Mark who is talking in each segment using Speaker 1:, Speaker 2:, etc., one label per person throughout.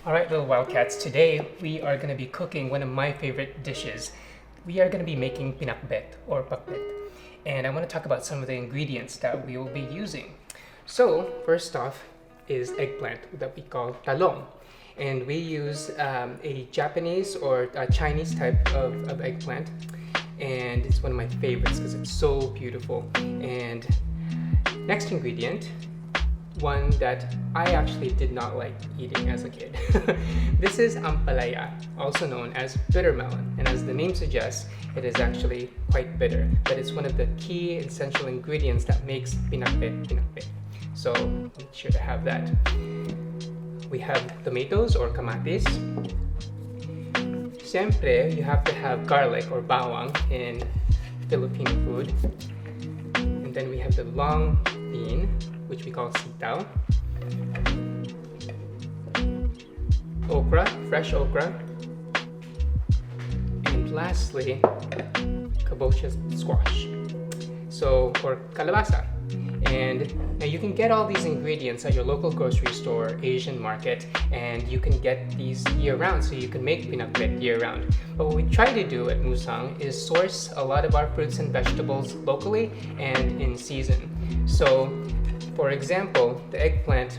Speaker 1: Alright, little Wildcats, today we are going to be cooking one of my favorite dishes. We are going to be making pinakbet or pakbet. And I want to talk about some of the ingredients that we will be using. So, first off is eggplant that we call talong. And we use a Japanese or a Chinese type of eggplant. And it's one of my favorites because it's so beautiful. And next ingredient, one that I actually did not like eating as a kid. This is ampalaya, also known as bitter melon. And as the name suggests, it is actually quite bitter. But it's one of the key essential ingredients that makes pinakbet pinakbet. So make sure to have that. We have tomatoes or kamatis. Siempre, you have to have garlic or bawang in Filipino food. And then we have the long bean, which we call sitaw. Okra, fresh okra. And lastly, Kabocha Squash. So, or kalabasa. And now you can get all these ingredients at your local grocery store, Asian market, and you can get these year-round, so you can make pinakbet year-round. But what we try to do at Musang is source a lot of our fruits and vegetables locally and in season. So, for example, the eggplant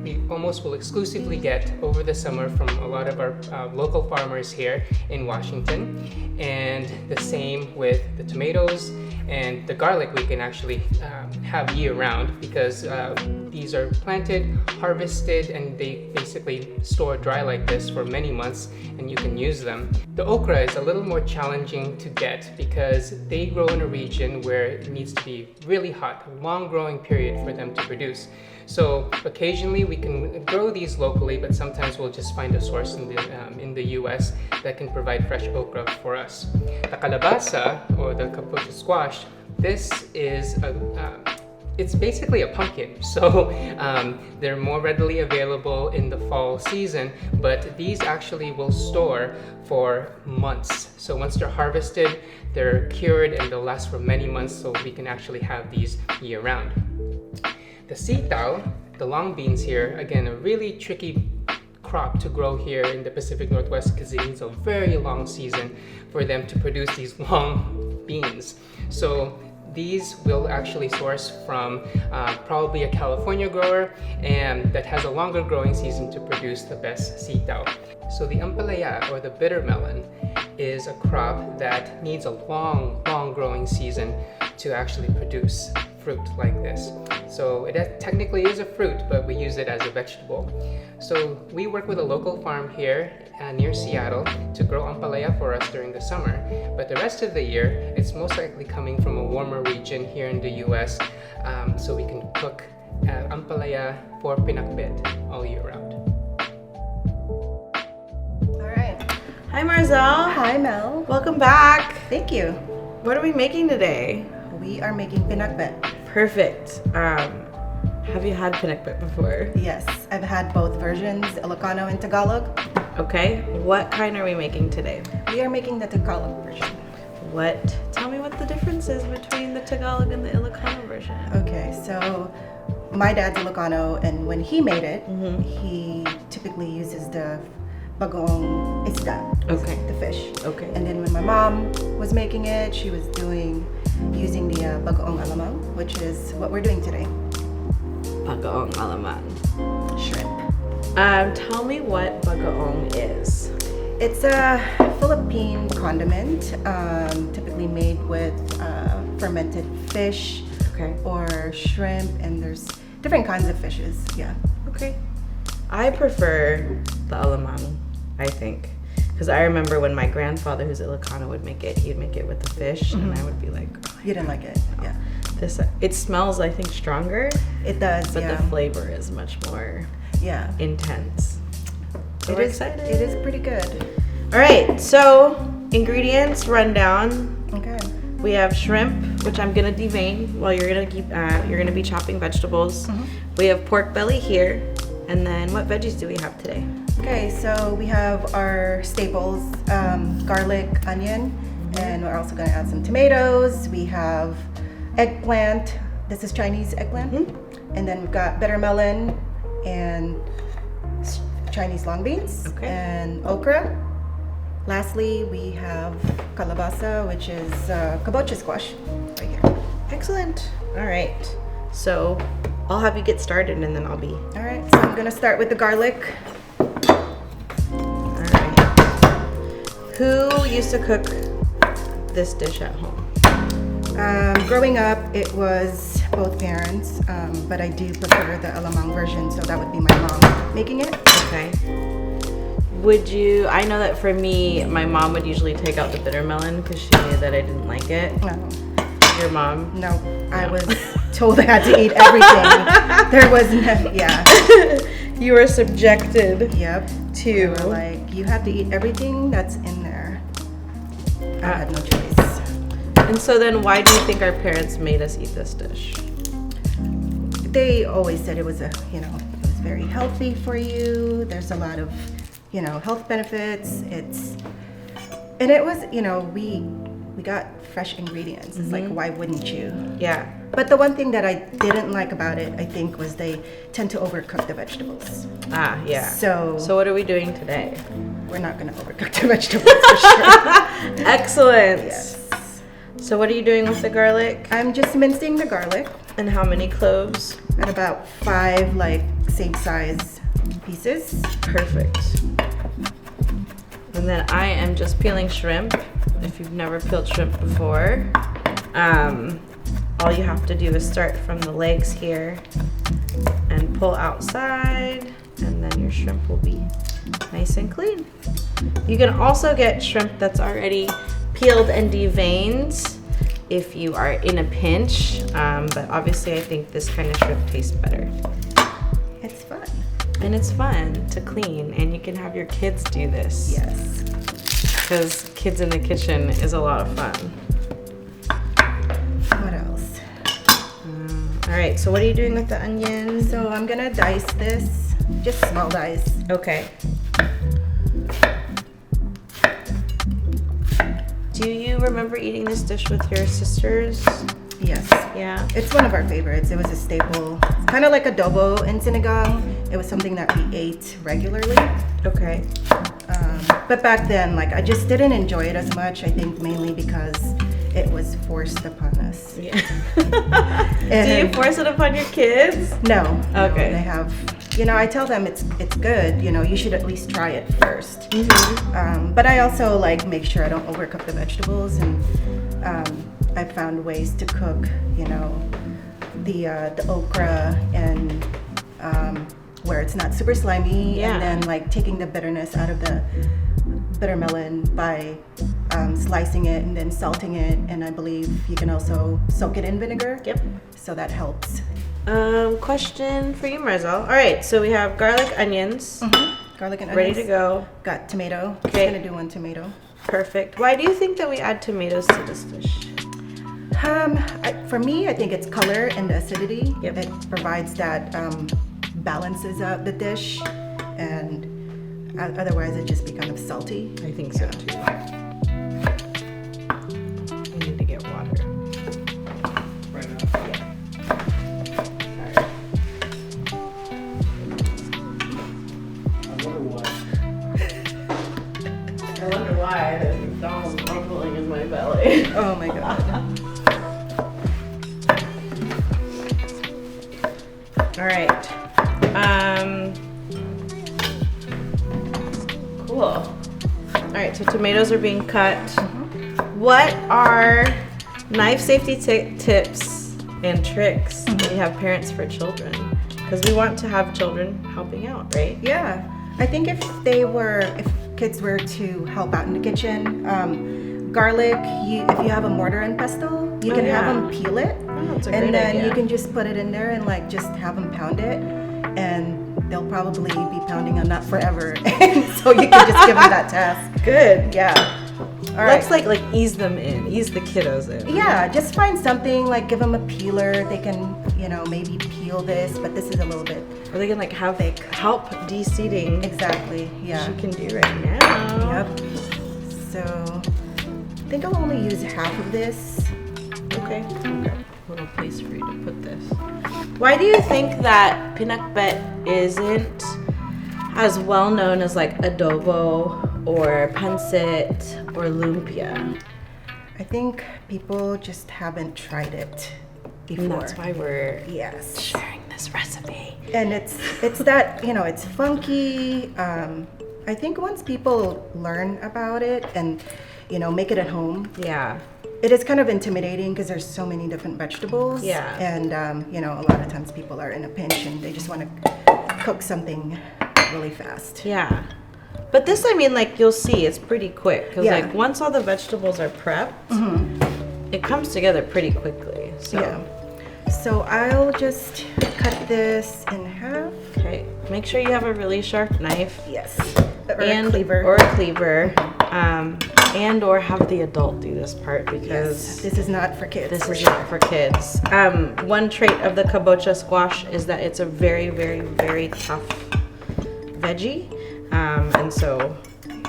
Speaker 1: we almost will exclusively get over the summer from a lot of our local farmers here in Washington, and the same with the tomatoes, and the garlic we can actually have year-round because these are planted, harvested, and they basically store dry like this for many months, and you can use them. The okra is a little more challenging to get because they grow in a region where it needs to be really hot, a long growing period for them to produce. So occasionally we can grow these locally, but sometimes we'll just find a source in the US that can provide fresh okra for us. The kalabasa or the Kabocha squash, this is it's basically a pumpkin, so they're more readily available in the fall season, but these actually will store for months. So once they're harvested, they're cured and they'll last for many months, so we can actually have these year-round. The sitaw, the long beans here, again, a really tricky crop to grow here in the Pacific Northwest because it needs a very long season for them to produce these long beans. So these will actually source from probably a California grower and that has a longer growing season to produce the best sitaw. So the ampalaya or the bitter melon is a crop that needs a long growing season to actually produce fruit like this. So it technically is a fruit, but we use it as a vegetable. So we work with a local farm here near Seattle to grow ampalaya for us during the summer. But the rest of the year, it's most likely coming from a warmer region here in the US, so we can cook ampalaya for pinakbet all year round.
Speaker 2: All right.
Speaker 3: Hi Marizel.
Speaker 2: Hi Mel.
Speaker 3: Welcome back.
Speaker 2: Thank you.
Speaker 3: What are we making today?
Speaker 2: We are making pinakbet.
Speaker 3: Perfect. Have you had pinakbet before?
Speaker 2: Yes, I've had both versions, Ilocano and Tagalog.
Speaker 3: Okay. What kind are we making today?
Speaker 2: We are making the Tagalog version.
Speaker 3: Tell me what the difference is between the Tagalog and the Ilocano version.
Speaker 2: Okay, so my dad's Ilocano, and when he made it, he typically uses the bagoong isda,
Speaker 3: Okay.
Speaker 2: the fish.
Speaker 3: Okay.
Speaker 2: And then when my mom was making it, she was using the bagoong alamang, which is what we're doing today.
Speaker 3: Bagoong alamang.
Speaker 2: Shrimp.
Speaker 3: Tell me what bagoong is.
Speaker 2: It's a Philippine condiment, typically made with fermented fish or shrimp, and there's different kinds of fishes. Yeah.
Speaker 3: Okay. I prefer the alamang, I think. Because I remember when my grandfather, who's Ilocano, would make it, he'd make it with the fish, and I would be like, oh,
Speaker 2: You didn't like it? Yeah.
Speaker 3: It smells, I think, stronger.
Speaker 2: It does,
Speaker 3: But
Speaker 2: yeah.
Speaker 3: the flavor is much more intense. So we're excited.
Speaker 2: It is pretty good.
Speaker 3: All right, so ingredients rundown.
Speaker 2: Okay.
Speaker 3: We have shrimp, which I'm gonna devein while you're gonna be chopping vegetables. We have pork belly here, and then what veggies do we have today?
Speaker 2: Okay, so we have our staples, garlic, onion, and we're also gonna add some tomatoes. We have eggplant. This is Chinese eggplant. And then we've got bitter melon and Chinese long beans
Speaker 3: Okay.
Speaker 2: and okra. Lastly, we have kalabasa, which is kabocha squash right here.
Speaker 3: Excellent. All right. So I'll have you get started and then I'll be.
Speaker 2: All right, so I'm gonna start with the garlic.
Speaker 3: All right. Who used to cook this dish at home?
Speaker 2: Growing up, it was both parents, but I do prefer the alamang version, so that would be my mom making it.
Speaker 3: Okay. Would you, I know that for me, my mom would usually take out the bitter melon because she knew that I didn't like it.
Speaker 2: No,
Speaker 3: Your mom?
Speaker 2: no, I was told I had to eat everything. There was no, yeah.
Speaker 3: You were subjected
Speaker 2: Yep.
Speaker 3: to.
Speaker 2: They were like, you have to eat everything that's in there. I had no choice.
Speaker 3: And so then why do you think our parents made us eat this dish?
Speaker 2: They always said it was it was very healthy for you. There's a lot of, health benefits. And it was, we got fresh ingredients. It's like, why wouldn't you?
Speaker 3: Yeah.
Speaker 2: But the one thing that I didn't like about it, I think, was they tend to overcook the vegetables.
Speaker 3: Ah, yeah.
Speaker 2: So
Speaker 3: what are we doing today?
Speaker 2: we're not going to overcook the vegetables for sure.
Speaker 3: Excellent.
Speaker 2: Yes.
Speaker 3: So what are you doing with the garlic?
Speaker 2: I'm just mincing the garlic
Speaker 3: And how many cloves?
Speaker 2: at about 5 same size pieces.
Speaker 3: Perfect. And then I am just peeling shrimp. If you've never peeled shrimp before, all you have to do is start from the legs here and pull outside, and then your shrimp will be nice and clean. You can also get shrimp that's already peeled and deveined if you are in a pinch, but obviously I think this kind of shrimp tastes better.
Speaker 2: It's fun.
Speaker 3: And it's fun to clean, and you can have your kids do this.
Speaker 2: Yes.
Speaker 3: Because kids in the kitchen is a lot of fun.
Speaker 2: What else?
Speaker 3: All right, so what are you doing with the onions?
Speaker 2: So I'm gonna dice this, just small dice.
Speaker 3: Okay. Do you remember eating this dish with your sisters?
Speaker 2: Yes.
Speaker 3: Yeah.
Speaker 2: It's one of our favorites. It was a staple. It's kind of like adobo in Sinigang. It was something that we ate regularly.
Speaker 3: Okay.
Speaker 2: But back then, I just didn't enjoy it as much. I think mainly because it was forced upon us.
Speaker 3: Yeah. Do you force it upon your kids?
Speaker 2: No.
Speaker 3: Okay.
Speaker 2: They have, I tell them it's good. You should at least try it first. But I also make sure I don't overcook the vegetables, and I found ways to cook, the okra and where it's not super slimy,
Speaker 3: Yeah.
Speaker 2: and then taking the bitterness out of the bitter melon by slicing it and then salting it, and I believe you can also soak it in vinegar.
Speaker 3: Yep.
Speaker 2: So that helps.
Speaker 3: Question for you, Marizel. All right, so we have garlic, onions,
Speaker 2: Garlic and
Speaker 3: ready
Speaker 2: onions.
Speaker 3: to go.
Speaker 2: Got tomato.
Speaker 3: Okay.
Speaker 2: Just gonna do 1 tomato.
Speaker 3: Perfect. Why do you think that we add tomatoes to this dish?
Speaker 2: For me, I think it's color and the acidity.
Speaker 3: Yep.
Speaker 2: It provides that balances out the dish, and otherwise it'd just be kind of salty.
Speaker 3: I think so too. We need to get water.
Speaker 1: Right now.
Speaker 3: I wonder why there's McDonald's rumbling in my belly.
Speaker 2: Oh my god.
Speaker 3: All right. Cool. All right, so tomatoes are being cut. What are knife safety tips and tricks when you have parents for children? Because we want to have children helping out, right?
Speaker 2: Yeah. I think if kids were to help out in the kitchen, garlic, if you have a mortar and pestle, you can have them peel it.
Speaker 3: Oh, that's a great
Speaker 2: And then
Speaker 3: idea.
Speaker 2: you can just put it in there and just have them pound it, and they'll probably be pounding on that forever. So you can just give them that task.
Speaker 3: Good.
Speaker 2: Yeah. All right.
Speaker 3: Let's ease them in, ease the kiddos in.
Speaker 2: Yeah, just find something, give them a peeler. They can, maybe peel this, but this is a little bit.
Speaker 3: Or they can have help deseeding.
Speaker 2: Exactly. Yeah.
Speaker 3: She can do right now.
Speaker 2: Yep. So I think I'll only use half of this.
Speaker 3: Okay. Little place for you to put this. Why do you think that pinakbet isn't as well known as like adobo or pancit or lumpia.
Speaker 2: I think people just haven't tried it before.
Speaker 3: And that's why we're
Speaker 2: yes
Speaker 3: sharing this recipe.
Speaker 2: And it's that, it's funky. I think once people learn about it and, make it at home,
Speaker 3: Yeah.
Speaker 2: it is kind of intimidating because there's so many different vegetables.
Speaker 3: Yeah.
Speaker 2: And, a lot of times people are in a pinch and they just want to cook something really fast.
Speaker 3: Yeah. But this, I mean, like, you'll see, it's pretty quick. Because,
Speaker 2: Yeah.
Speaker 3: like, once all the vegetables are prepped, it comes together pretty quickly. So.
Speaker 2: Yeah. So I'll just cut this in half.
Speaker 3: Okay. Make sure you have a really sharp knife.
Speaker 2: Yes. Or a cleaver.
Speaker 3: Or a cleaver. And or have the adult do this part because
Speaker 2: Yes. This is not for kids.
Speaker 3: this
Speaker 2: for
Speaker 3: is
Speaker 2: sure.
Speaker 3: not for kids. One trait of the kabocha squash is that it's a very, very, very tough veggie. And so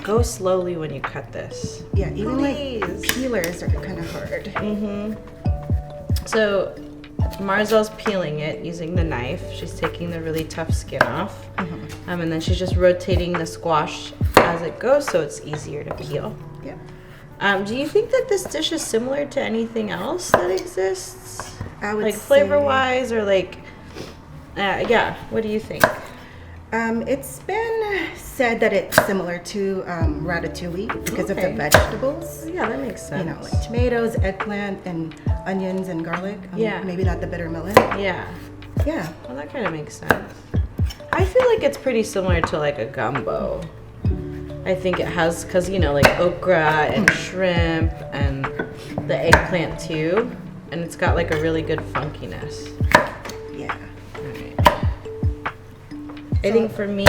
Speaker 3: go slowly when you cut this.
Speaker 2: Yeah, even
Speaker 3: Please.
Speaker 2: like peelers are kind of hard.
Speaker 3: So Marizel's peeling it using the knife. She's taking the really tough skin off. And then she's just rotating the squash as it goes so it's easier to peel.
Speaker 2: Yeah.
Speaker 3: Do you think that this dish is similar to anything else that exists?
Speaker 2: I would
Speaker 3: Like
Speaker 2: say-
Speaker 3: flavor-wise or like, yeah, what do you think?
Speaker 2: It's been said that it's similar to ratatouille because of the
Speaker 3: Okay.
Speaker 2: vegetables.
Speaker 3: Yeah, that makes sense.
Speaker 2: Like tomatoes, eggplant, and onions and garlic.
Speaker 3: Yeah.
Speaker 2: Maybe not the bitter melon.
Speaker 3: Yeah,
Speaker 2: Yeah.
Speaker 3: well that kind of makes sense. I feel like it's pretty similar to like a gumbo. I think it has, cause like okra and shrimp and the eggplant too. And it's got like a really good funkiness.
Speaker 2: Yeah.
Speaker 3: I think for me,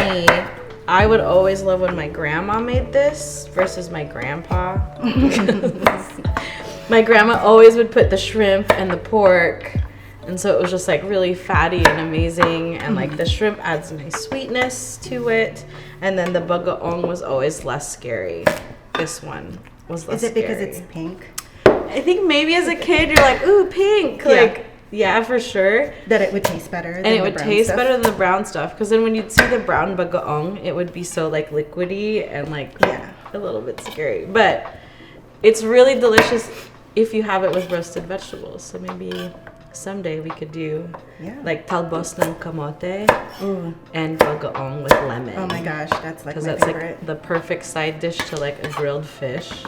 Speaker 3: I would always love when my grandma made this versus my grandpa. My grandma always would put the shrimp and the pork, and so it was just like really fatty and amazing, and like the shrimp adds a nice sweetness to it, and then the bagoong was always less scary. This one was less
Speaker 2: Is it because
Speaker 3: scary.
Speaker 2: it's pink?
Speaker 3: I think maybe as a kid you're like, ooh, pink,
Speaker 2: Yeah.
Speaker 3: like yeah, for sure.
Speaker 2: That it would taste better.
Speaker 3: And it would taste better than the brown stuff, because then when you'd see the brown bagoong, it would be so like liquidy and like
Speaker 2: Yeah.
Speaker 3: a little bit scary. But it's really delicious if you have it with roasted vegetables. So maybe someday we could do like talbos ng kamote and bagoong with lemon.
Speaker 2: Oh my gosh, that's like
Speaker 3: Because
Speaker 2: my
Speaker 3: that's
Speaker 2: favorite.
Speaker 3: like the perfect side dish to like a grilled fish.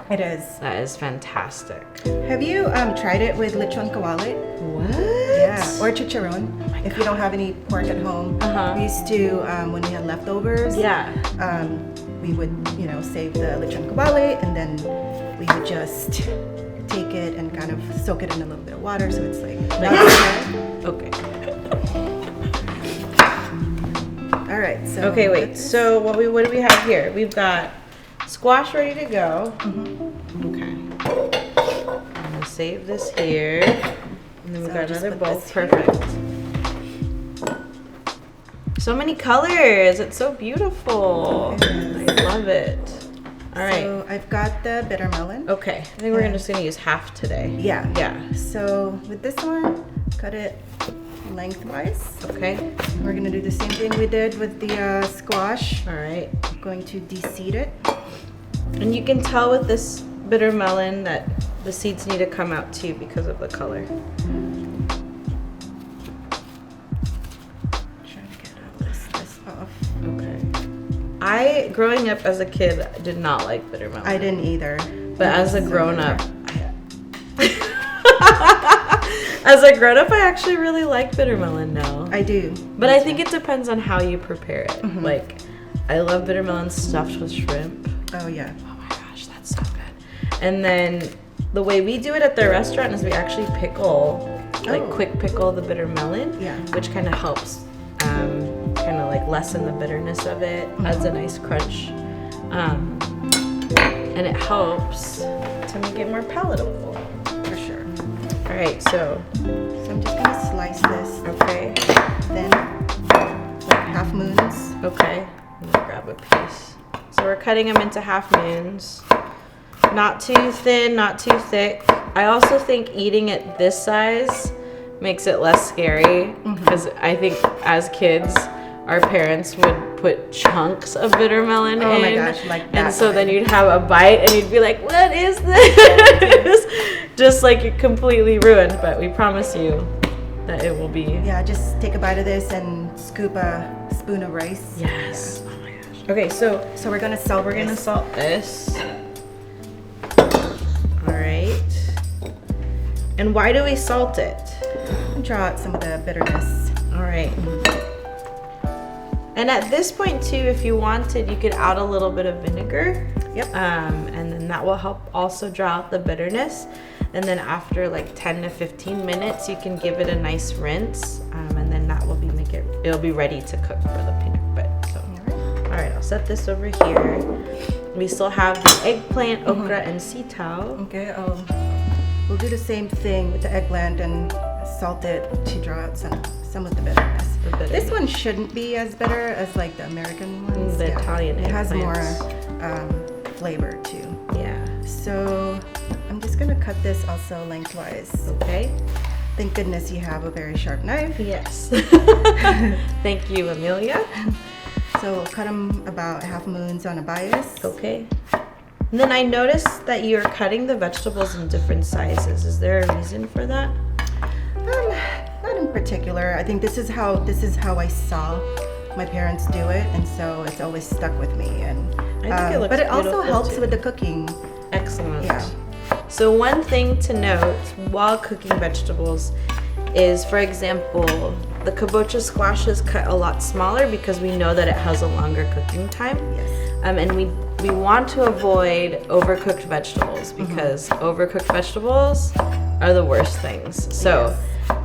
Speaker 2: It is.
Speaker 3: That is fantastic.
Speaker 2: Have you tried it with lechon kawali?
Speaker 3: What?
Speaker 2: Yeah, or chicharron. If you don't have any pork at home, we used to when we had leftovers.
Speaker 3: Yeah.
Speaker 2: We would save the lechon kawali and then we would just take it and kind of soak it in a little bit of water so it's like nice.
Speaker 3: Okay.
Speaker 2: All right. So
Speaker 3: Okay, wait. So what do we have here? We've got squash ready to go. Okay. I'm gonna save this here. And then we've
Speaker 2: So
Speaker 3: got
Speaker 2: just
Speaker 3: another
Speaker 2: put
Speaker 3: bowl.
Speaker 2: this here.
Speaker 3: Perfect. So many colors. It's so beautiful.
Speaker 2: It is.
Speaker 3: I love it. All right.
Speaker 2: So I've got the bitter melon.
Speaker 3: Okay. I think we're just gonna use half today.
Speaker 2: Yeah.
Speaker 3: Yeah.
Speaker 2: So with this one, cut it lengthwise.
Speaker 3: Okay.
Speaker 2: We're gonna do the same thing we did with the squash.
Speaker 3: All right.
Speaker 2: I'm going to deseed it.
Speaker 3: And you can tell with this bitter melon that the seeds need to come out too because of the color.
Speaker 2: Trying to get all this off.
Speaker 3: Okay. Growing up as a kid, did not like bitter melon.
Speaker 2: I didn't either.
Speaker 3: But as a
Speaker 2: So
Speaker 3: grown
Speaker 2: bitter.
Speaker 3: up, I actually really like bitter melon now.
Speaker 2: I do.
Speaker 3: But I think it depends on how you prepare it. Like, I love bitter melon stuffed with shrimp.
Speaker 2: Oh yeah.
Speaker 3: Oh my gosh, that's so good. And then the way we do it at the restaurant is we actually pickle, like quick pickle the bitter melon,
Speaker 2: Yeah.
Speaker 3: which kind of helps kind of like lessen the bitterness of it, adds a nice crunch. And it helps to make it more palatable.
Speaker 2: For sure.
Speaker 3: All right, so,
Speaker 2: So I'm just gonna slice this
Speaker 3: okay,
Speaker 2: thin, like half moons.
Speaker 3: okay. I'm gonna grab a piece. So we're cutting them into half moons. Not too thin, not too thick. I also think eating it this size makes it less scary because I think as kids our parents would put chunks of bitter melon in.
Speaker 2: Oh my gosh, like that.
Speaker 3: And so then you'd have a bite and you'd be like, what is this? Just like you're completely ruined, but we promise you that it will be.
Speaker 2: Yeah, just take a bite of this and scoop a spoon of rice.
Speaker 3: Yes. Yeah. Oh my gosh. Okay, so
Speaker 2: we're gonna salt.
Speaker 3: We're gonna salt this. All right. And why do we salt it?
Speaker 2: Draw out some of the bitterness.
Speaker 3: All right. And at this point too, if you wanted, you could add a little bit of vinegar.
Speaker 2: Yep.
Speaker 3: And then that will help also draw out the bitterness. And then after like 10 to 15 minutes, you can give it a nice rinse. And then that will it'll be ready to cook for the pinakbet. So, all right, I'll set this over here. We still have the eggplant, okra, and sitaw.
Speaker 2: Okay, we'll do the same thing with the eggplant and salt it to draw out some of the bitterness. This one shouldn't be as bitter as like the American ones.
Speaker 3: The Italian
Speaker 2: It has more
Speaker 3: eggplants.
Speaker 2: flavor too.
Speaker 3: Yeah.
Speaker 2: So I'm just gonna cut this also lengthwise.
Speaker 3: Okay.
Speaker 2: Thank goodness you have a very sharp knife.
Speaker 3: Yes. Thank you, Amelia.
Speaker 2: So we'll cut them about half moons on a bias.
Speaker 3: Okay. And then I noticed that you're cutting the vegetables in different sizes. Is there a reason for that?
Speaker 2: Not in particular. I think this is how I saw my parents do it, and so it's always stuck with me. And
Speaker 3: I think it looks
Speaker 2: but it also
Speaker 3: beautiful,
Speaker 2: helps
Speaker 3: too.
Speaker 2: with the cooking.
Speaker 3: Excellent.
Speaker 2: Yeah.
Speaker 3: So one thing to note while cooking vegetables is, for example, the kabocha squash is cut a lot smaller because we know that it has a longer cooking time.
Speaker 2: Yes.
Speaker 3: And we want to avoid overcooked vegetables because overcooked vegetables are the worst things. So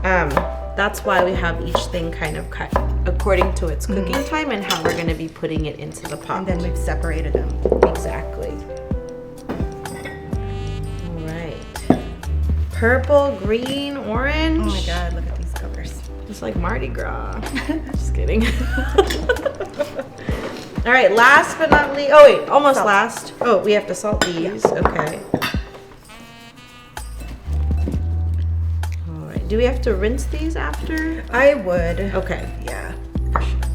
Speaker 3: that's why we have each thing kind of cut according to its cooking time and how we're going to be putting it into the pot.
Speaker 2: And then we've separated them.
Speaker 3: Exactly. All right. Purple, green, orange.
Speaker 2: Oh my God, look at these colors.
Speaker 3: It's like Mardi Gras. Just kidding. All right, last but not least. Oh wait, almost
Speaker 2: Salt.
Speaker 3: last. Oh, we have to salt these. Yeah. Okay. All right. Do we have to rinse these after?
Speaker 2: I would.
Speaker 3: Okay.
Speaker 2: Yeah.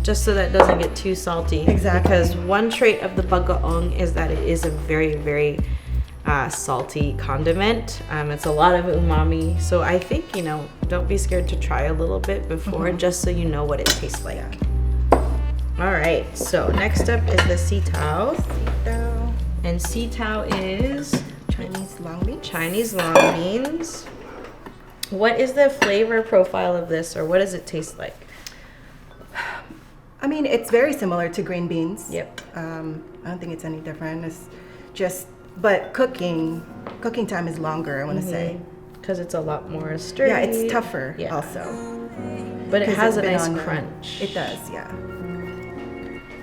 Speaker 3: Just so that it doesn't get too salty.
Speaker 2: Exactly.
Speaker 3: Because one trait of the bagoong is that it is a very, very salty condiment. It's a lot of umami. So I think, don't be scared to try a little bit before, just so you know what it tastes like.
Speaker 2: Yeah.
Speaker 3: All right, so next up is the sitaw.
Speaker 2: Sitaw.
Speaker 3: And sitaw is
Speaker 2: Chinese long beans.
Speaker 3: Chinese long beans. What is the flavor profile of this, or what does it taste like?
Speaker 2: I mean, it's very similar to green beans.
Speaker 3: Yep.
Speaker 2: I don't think it's any different. It's just, but cooking time is longer, I want to say.
Speaker 3: Because it's a lot more sturdy.
Speaker 2: Yeah, it's tougher
Speaker 3: Yeah.
Speaker 2: also.
Speaker 3: But it
Speaker 2: 'Cause
Speaker 3: has
Speaker 2: it's
Speaker 3: a
Speaker 2: been
Speaker 3: nice
Speaker 2: on
Speaker 3: crunch.
Speaker 2: It does, yeah.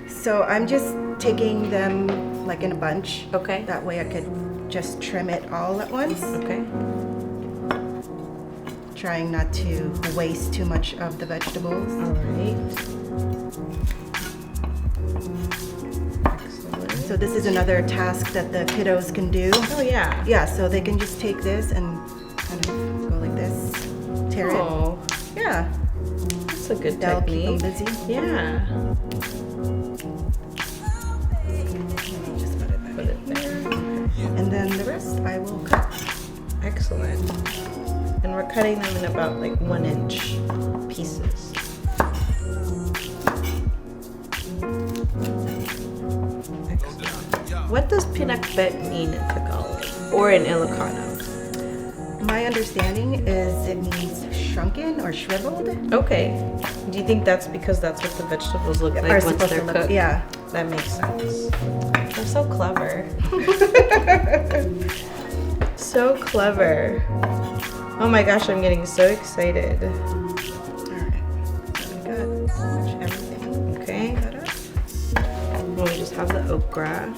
Speaker 2: So I'm just taking them like in a bunch.
Speaker 3: Okay.
Speaker 2: That way I could just trim it all at once.
Speaker 3: Okay.
Speaker 2: Trying not to waste too much of the vegetables.
Speaker 3: All right. Excellent.
Speaker 2: So this is another task that the kiddos can do.
Speaker 3: Oh yeah.
Speaker 2: Yeah, so they can just take this and kind of go like this, tear
Speaker 3: Oh,
Speaker 2: it. Yeah,
Speaker 3: that's a good
Speaker 2: that'll keep them
Speaker 3: technique.
Speaker 2: busy.
Speaker 3: Yeah.
Speaker 2: Just put it back.
Speaker 3: Put it there.
Speaker 2: And then the rest I will cut.
Speaker 3: Excellent. And we're cutting them in about like 1-inch pieces. Excellent. What does pinakbet mean in Tagalog or in Ilocano?
Speaker 2: My understanding is it means shrunken or shriveled.
Speaker 3: Okay. Do you think that's because that's what the vegetables look like
Speaker 2: Are
Speaker 3: once
Speaker 2: supposed
Speaker 3: they're
Speaker 2: to look,
Speaker 3: cooked?
Speaker 2: yeah.
Speaker 3: That makes sense. They're so clever. So clever. Oh my gosh, I'm getting so excited.
Speaker 2: Alright, so we got pretty much everything.
Speaker 3: Okay.
Speaker 2: Cut up.
Speaker 3: Well, we just have the okra.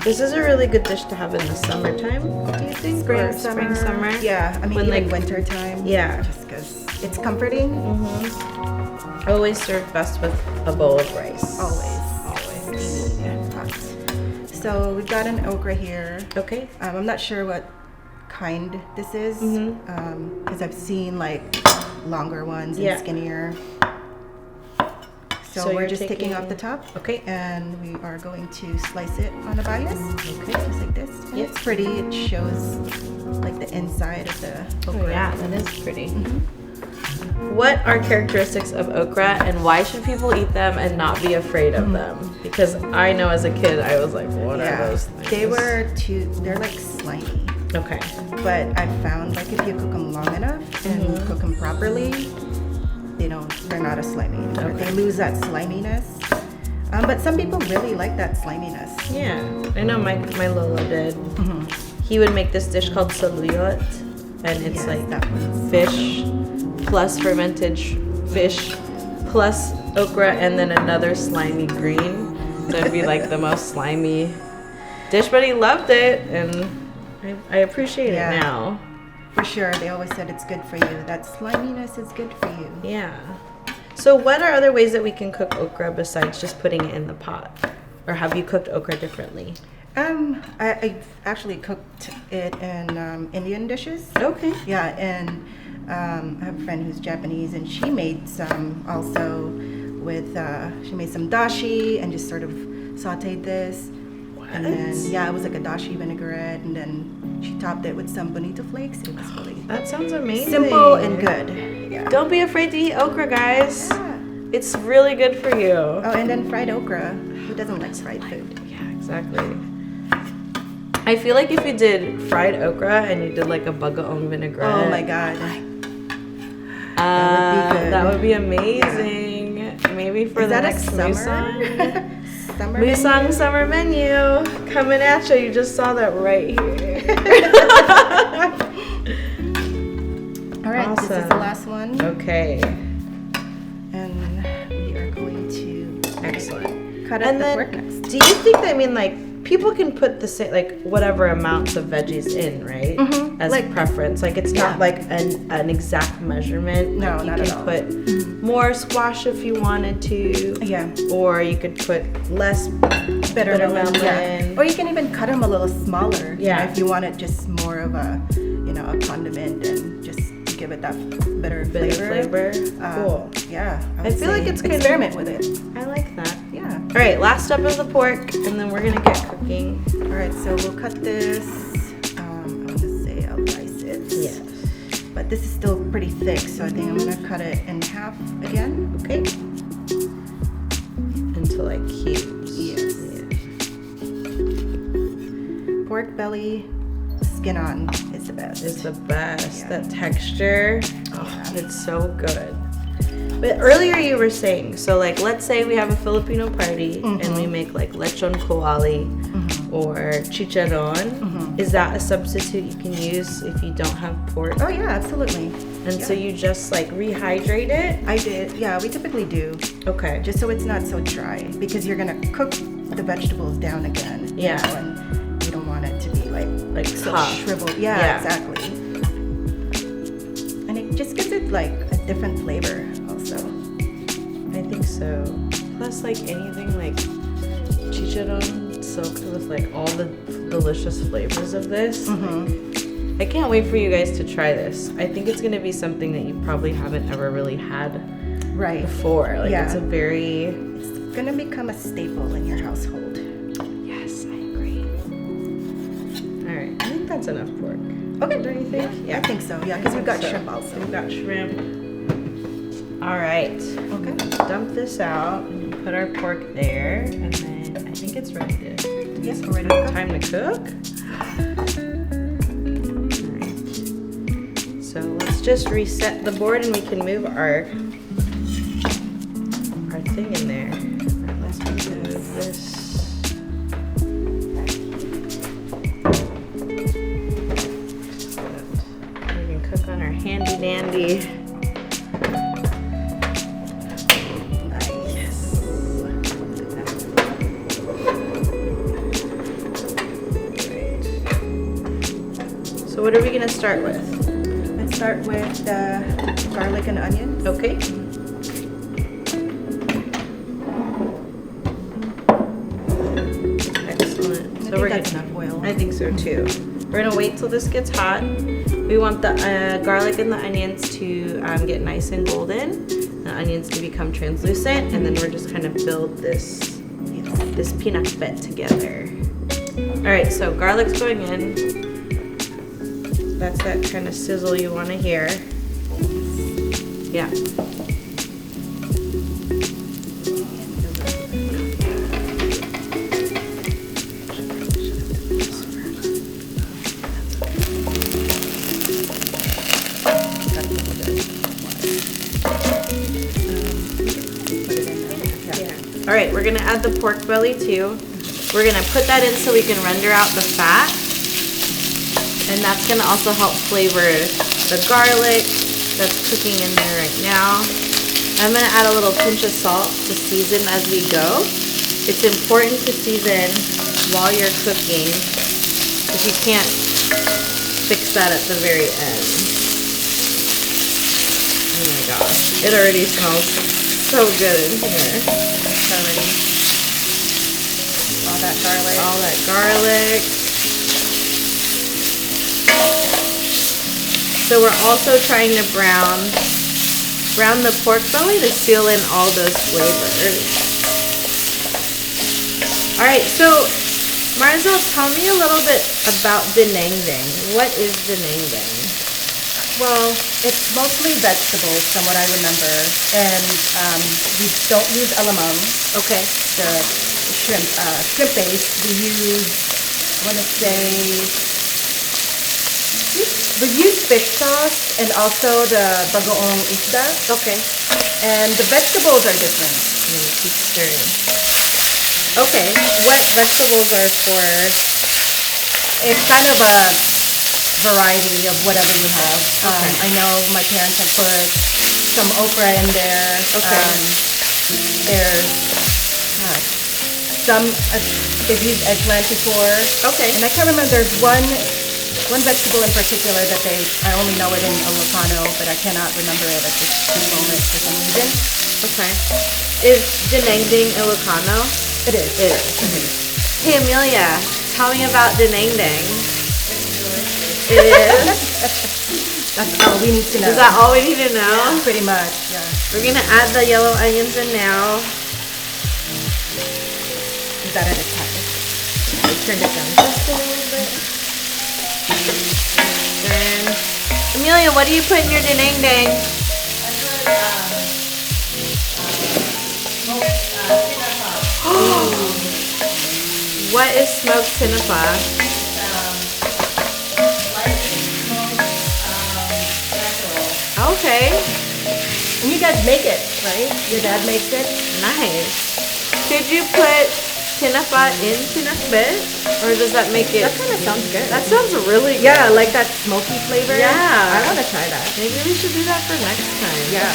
Speaker 3: This is a really good dish to have in the summertime, do you think? Or spring, summer?
Speaker 2: Yeah, I mean,
Speaker 3: When,
Speaker 2: even
Speaker 3: like,
Speaker 2: winter time.
Speaker 3: yeah.
Speaker 2: Just because it's comforting.
Speaker 3: Always served best with a bowl of rice.
Speaker 2: Always. Hot. So we've got an okra here.
Speaker 3: Okay.
Speaker 2: I'm not sure what kind this is, because I've seen like longer ones
Speaker 3: Yeah.
Speaker 2: and skinnier. So we're just taking off the top.
Speaker 3: Okay.
Speaker 2: And we are going to slice it on a bias.
Speaker 3: Okay.
Speaker 2: Just like this. And it's pretty. It shows like the inside of the okra.
Speaker 3: Oh yeah, that is pretty. What are characteristics of okra and why should people eat them and not be afraid of them? Because I know as a kid I was like, what are those things?
Speaker 2: They're like slimy.
Speaker 3: Okay.
Speaker 2: But I found like if you cook them long enough and cook them properly, they're not as slimy anymore.
Speaker 3: Okay.
Speaker 2: They lose that sliminess. But some people really like that sliminess.
Speaker 3: Yeah, I know my Lolo did. He would make this dish called saluyot, and it's like
Speaker 2: that one.
Speaker 3: fish plus fermented fish plus okra and then another slimy green. So it'd be like the most slimy dish, but he loved it, and I appreciate it now.
Speaker 2: For sure, they always said it's good for you. That sliminess is good for you.
Speaker 3: Yeah. So what are other ways that we can cook okra besides just putting it in the pot? Or have you cooked okra differently?
Speaker 2: I actually cooked it in Indian dishes.
Speaker 3: Okay.
Speaker 2: Yeah, and I have a friend who's Japanese, and she made some also with, she made some dashi and just sort of sauteed this.
Speaker 3: What?
Speaker 2: And then, it was like a dashi vinaigrette, and then she topped it with some bonito flakes. It was really
Speaker 3: That sounds amazing.
Speaker 2: simple and good. Yeah.
Speaker 3: Don't be afraid to eat okra, guys.
Speaker 2: Yeah.
Speaker 3: It's really good for you.
Speaker 2: Oh, and then fried okra. Who doesn't like fried food?
Speaker 3: Yeah, exactly. I feel like if you did fried okra and you did like a bagaong vinaigrette.
Speaker 2: Oh my god.
Speaker 3: That
Speaker 2: would be good.
Speaker 3: That would be amazing. Maybe for
Speaker 2: Is
Speaker 3: the
Speaker 2: that
Speaker 3: next
Speaker 2: a summer?
Speaker 3: Musang.
Speaker 2: Summer
Speaker 3: Musang
Speaker 2: menu?
Speaker 3: summer menu coming at you. You just saw that right here.
Speaker 2: All right, this is
Speaker 3: Awesome.
Speaker 2: the last one.
Speaker 3: Okay.
Speaker 2: And we are going to
Speaker 3: Excellent.
Speaker 2: cut up
Speaker 3: And
Speaker 2: the
Speaker 3: then,
Speaker 2: pork next.
Speaker 3: do you think that, people can put the same, like, whatever amounts of veggies in, right? As
Speaker 2: Like-
Speaker 3: preference. Like, it's not like an exact measurement.
Speaker 2: No,
Speaker 3: Like,
Speaker 2: not
Speaker 3: you
Speaker 2: at
Speaker 3: can
Speaker 2: all.
Speaker 3: put more squash if you wanted to.
Speaker 2: Yeah.
Speaker 3: Or you could put less
Speaker 2: Bitter melon. Yeah.
Speaker 3: melon.
Speaker 2: Or you can even cut them a little smaller.
Speaker 3: Yeah.
Speaker 2: If you want it just more of a, a condiment and just give it that bitter
Speaker 3: Bit
Speaker 2: flavor.
Speaker 3: of flavor. Cool.
Speaker 2: Yeah.
Speaker 3: I feel like it's kind of-
Speaker 2: experiment with it.
Speaker 3: I like that.
Speaker 2: Yeah.
Speaker 3: All right, last step is the pork, and then we're gonna get cooking.
Speaker 2: All right, so we'll cut this. I'm gonna say I'll dice it.
Speaker 3: Yes.
Speaker 2: But this is still pretty thick, so I think I'm gonna cut it in half again.
Speaker 3: Okay. Into like cubes.
Speaker 2: Yes. Pork belly, skin on is the best.
Speaker 3: It's the best.
Speaker 2: Yeah.
Speaker 3: That texture, it's so good. But earlier you were saying, so like let's say we have a Filipino party and we make like lechon kawali or chicharron. Is that a substitute you can use if you don't have pork?
Speaker 2: Oh yeah, absolutely.
Speaker 3: And so you just like rehydrate it?
Speaker 2: I did. Yeah, we typically do,
Speaker 3: Okay.
Speaker 2: just so it's not so dry, because you're gonna cook the vegetables down again.
Speaker 3: Yeah.
Speaker 2: And you don't want it to be like so
Speaker 3: tough.
Speaker 2: shriveled. Yeah,
Speaker 3: Yeah.
Speaker 2: exactly. And it just gives it like a different flavor also.
Speaker 3: I think so. Plus, like anything like chicharron soaked with like all the delicious flavors of this. I can't wait for you guys to try this. I think it's gonna be something that you probably haven't ever really had
Speaker 2: Right.
Speaker 3: before. Like
Speaker 2: Yeah.
Speaker 3: it's a very
Speaker 2: It's gonna become a staple in your household.
Speaker 3: yes, I agree. All right, I think that's enough pork.
Speaker 2: Okay.
Speaker 3: Don't you think?
Speaker 2: I think so. Yeah, because we've got
Speaker 3: So,
Speaker 2: shrimp also.
Speaker 3: We've got shrimp. All right.
Speaker 2: Okay.
Speaker 3: Dump this out and put our pork there, and then I think it's ready to.
Speaker 2: Yes, we're ready to cook.
Speaker 3: Time to cook. Alright. So let's just reset the board and we can move our thing in there. Alright, let's move this. We can cook on our handy dandy. So what are we gonna start with?
Speaker 2: Let's start with the garlic and onion.
Speaker 3: Okay. Excellent.
Speaker 2: I think that's enough oil.
Speaker 3: I think so too. We're gonna wait till this gets hot. We want the garlic and the onions to get nice and golden. The onions to become translucent, and then we're just kind of build this pinakbet together. All right, so garlic's going in. That's that kind of sizzle you want to hear. Yeah. All right, we're gonna add the pork belly too. We're gonna put that in so we can render out the fat. And that's gonna also help flavor the garlic that's cooking in there right now. I'm gonna add a little pinch of salt to season as we go. It's important to season while you're cooking because you can't fix that at the very end. Oh my gosh, it already smells so good in here. Already.
Speaker 2: All that garlic.
Speaker 3: All that garlic. So we're also trying to brown the pork belly to seal in all those flavors. All right, so Marizel, tell me a little bit about deseeded. What is deseeded?
Speaker 2: Well, it's mostly vegetables from what I remember, and we don't use alamang,
Speaker 3: Okay.
Speaker 2: the shrimp base. We use, I want to say, we use fish sauce and also the bagoong isda.
Speaker 3: Okay.
Speaker 2: And the vegetables are different.
Speaker 3: I'm gonna keep stirring. Okay. What vegetables are for?
Speaker 2: It's kind of a variety of whatever you have.
Speaker 3: Okay.
Speaker 2: I know my parents had put some okra in there.
Speaker 3: Okay.
Speaker 2: There's some, they've used eggplant before.
Speaker 3: Okay.
Speaker 2: And I can't remember, there's one vegetable in particular that I only know it in Ilocano, but I cannot remember it at this moment for some reason.
Speaker 3: Okay. Is deseeded Ilocano?
Speaker 2: It is.
Speaker 3: It is. Okay. Hey Amelia, tell me about deseeded. It is.
Speaker 2: That's all we need to know.
Speaker 3: Is that all we need to know?
Speaker 2: Yeah, pretty much, yeah.
Speaker 3: We're gonna add the yellow onions in now.
Speaker 2: Is that at a time?
Speaker 3: I turned it down just a little bit. Then, Amelia, what do you put in your deseeded? What is smoked tinapa? Okay,
Speaker 2: And you guys make it, right? Your dad makes it?
Speaker 3: nice. Could you put tinapa in pinakbet? Or does that make it?
Speaker 2: That kind of sounds good.
Speaker 3: That sounds really good.
Speaker 2: Yeah, like that smoky flavor.
Speaker 3: Yeah.
Speaker 2: I want to try that.
Speaker 3: Maybe we should do that for next time.
Speaker 2: Yeah.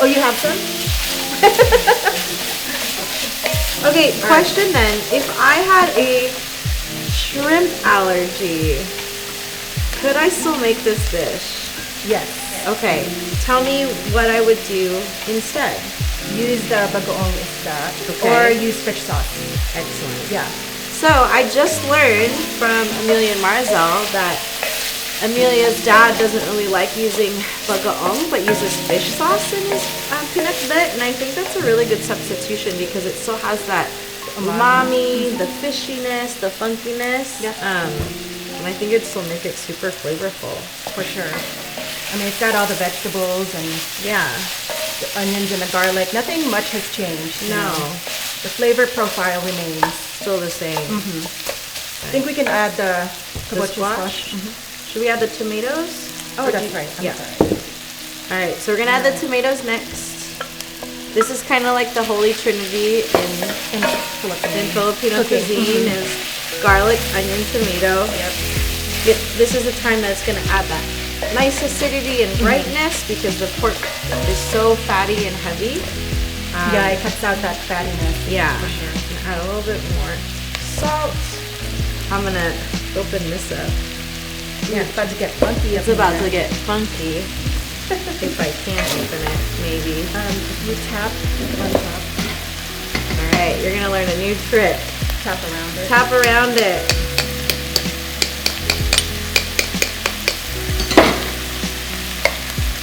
Speaker 2: Oh, you have some?
Speaker 3: Okay, question then. If I had a shrimp allergy, could I still make this dish?
Speaker 2: Yes.
Speaker 3: Okay, tell me what I would do instead.
Speaker 2: Use the bagoong isda
Speaker 3: Okay.
Speaker 2: or use fish sauce.
Speaker 3: Excellent.
Speaker 2: Yeah.
Speaker 3: So I just learned from Amelia and Marizel that Amelia's dad doesn't really like using bagoong, but uses fish sauce in his pinakbet, and I think that's a really good substitution because it still has that umami, the fishiness, the funkiness.
Speaker 2: Yeah.
Speaker 3: And I think it'd still make it super flavorful.
Speaker 2: For sure. I mean, it's got all the vegetables and
Speaker 3: Yeah.
Speaker 2: the onions and the garlic. Nothing much has changed. you
Speaker 3: No.
Speaker 2: know. The flavor profile remains.
Speaker 3: Still the same.
Speaker 2: I think we can add the kabocha squash.
Speaker 3: Should we add the tomatoes?
Speaker 2: Oh,
Speaker 3: Or do
Speaker 2: that's
Speaker 3: you-
Speaker 2: right. I'm
Speaker 3: yeah.
Speaker 2: sorry.
Speaker 3: All right, so we're gonna add the tomatoes next. This is kind of like the holy trinity in Filipino cuisine is garlic, onion, tomato.
Speaker 2: Yep.
Speaker 3: This is the time that it's gonna add that nice acidity and brightness because the pork is so fatty and heavy.
Speaker 2: Yeah, it cuts out that fattiness.
Speaker 3: Yeah.
Speaker 2: For sure.
Speaker 3: Gonna add a little bit more salt. I'm gonna open this up.
Speaker 2: Yeah, it's about to get funky.
Speaker 3: It's about to get funky. If I can open it, maybe.
Speaker 2: If you tap on top,
Speaker 3: All right, you're gonna learn a new trick.
Speaker 2: tap around it.
Speaker 3: Tap around it.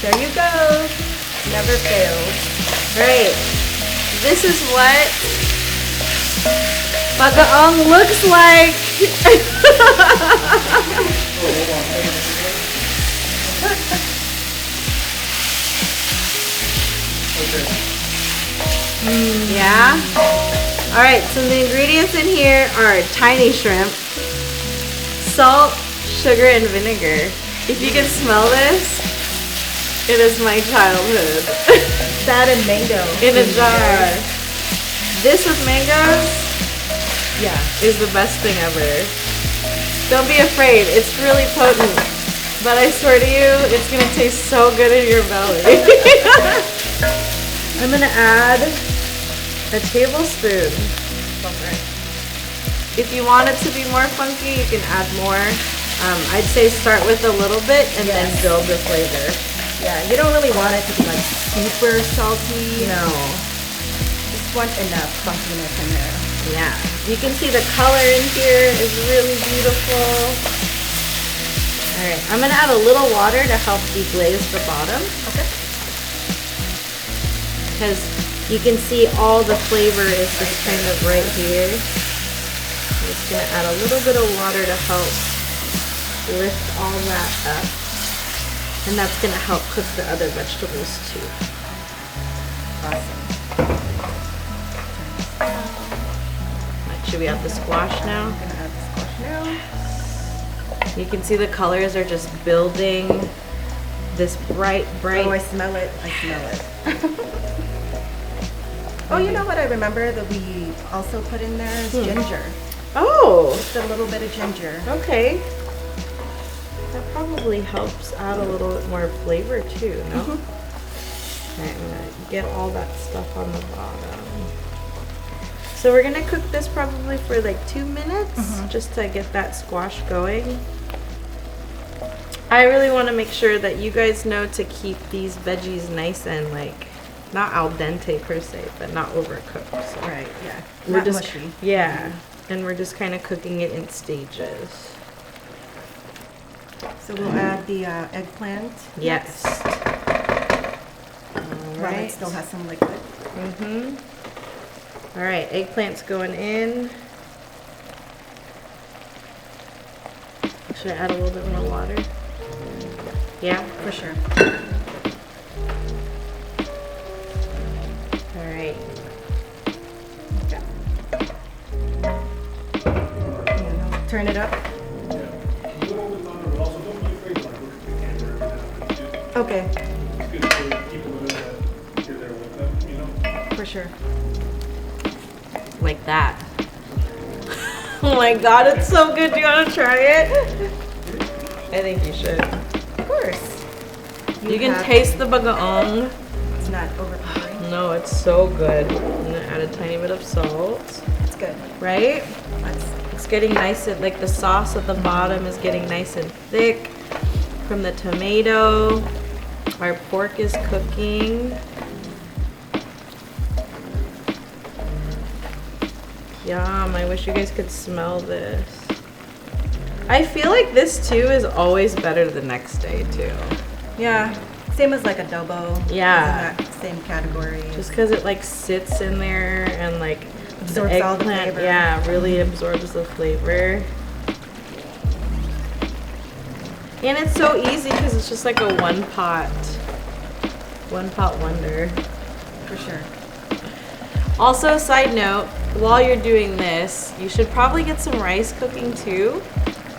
Speaker 2: There you go. Never fails.
Speaker 3: Right. This is what bagaong looks like. Yeah. All right. So the ingredients in here are tiny shrimp, salt, sugar, and vinegar. If you can smell this, it is my childhood.
Speaker 2: That and mango.
Speaker 3: In a jar. This with mangoes,
Speaker 2: Yeah.
Speaker 3: is the best thing ever. Don't be afraid, it's really potent. But I swear to you, it's gonna taste so good in your belly. I'm gonna add a tablespoon. If you want it to be more funky, you can add more. I'd say start with a little bit and then build the flavor.
Speaker 2: Yeah, you don't really want it to be like super salty.
Speaker 3: No.
Speaker 2: Just want enough funkiness in there.
Speaker 3: Yeah. You can see the color in here is really beautiful. Alright, I'm gonna add a little water to help deglaze the bottom.
Speaker 2: Okay.
Speaker 3: Because you can see all the flavor is just kind of right here. I'm just gonna add a little bit of water to help lift all that up. And that's gonna help cook the other vegetables too.
Speaker 2: Awesome.
Speaker 3: Right, should we add the squash now?
Speaker 2: I'm gonna add the squash now.
Speaker 3: You can see the colors are just building this bright.
Speaker 2: Oh, I smell it. I smell it. Oh, you know what I remember that we also put in there is ginger.
Speaker 3: Oh,
Speaker 2: Just a little bit of ginger.
Speaker 3: okay. That probably helps add a little bit more flavor too, no? Alright, I'm gonna get all that stuff on the bottom. So we're gonna cook this probably for like 2 minutes just to get that squash going. I really want to make sure that you guys know to keep these veggies nice and like not al dente per se, but not overcooked. So
Speaker 2: Right, yeah.
Speaker 3: we're
Speaker 2: Not
Speaker 3: just
Speaker 2: mushy.
Speaker 3: yeah, and we're just kind of cooking it in stages.
Speaker 2: So we'll add the eggplant.
Speaker 3: Yes.
Speaker 2: While it still has some liquid.
Speaker 3: All right, eggplant's going in. Should I add a little bit more water? Yeah,
Speaker 2: For sure.
Speaker 3: all right.
Speaker 2: And I'll turn it up. Okay, for sure.
Speaker 3: Like that. Oh my god, it's so good. Do you want to try it? I think you should.
Speaker 2: Of course.
Speaker 3: You can taste the bagaong.
Speaker 2: It's not overpowering.
Speaker 3: No, it's so good. I'm gonna add a tiny bit of salt.
Speaker 2: It's good.
Speaker 3: Right?
Speaker 2: That's
Speaker 3: It's getting nice and like the sauce at the bottom is getting nice and thick from the tomato. Our pork is cooking. Yum, I wish you guys could smell this. I feel like this too is always better the next day too.
Speaker 2: yeah. Same as like adobo.
Speaker 3: Yeah.
Speaker 2: It's in that same category.
Speaker 3: Just because it like sits in there and like
Speaker 2: Absorbs
Speaker 3: the
Speaker 2: all the
Speaker 3: eggplant,
Speaker 2: flavor.
Speaker 3: yeah, really absorbs the flavor. And it's so easy because it's just like a one pot wonder.
Speaker 2: For sure.
Speaker 3: Also, side note, while you're doing this, you should probably get some rice cooking too,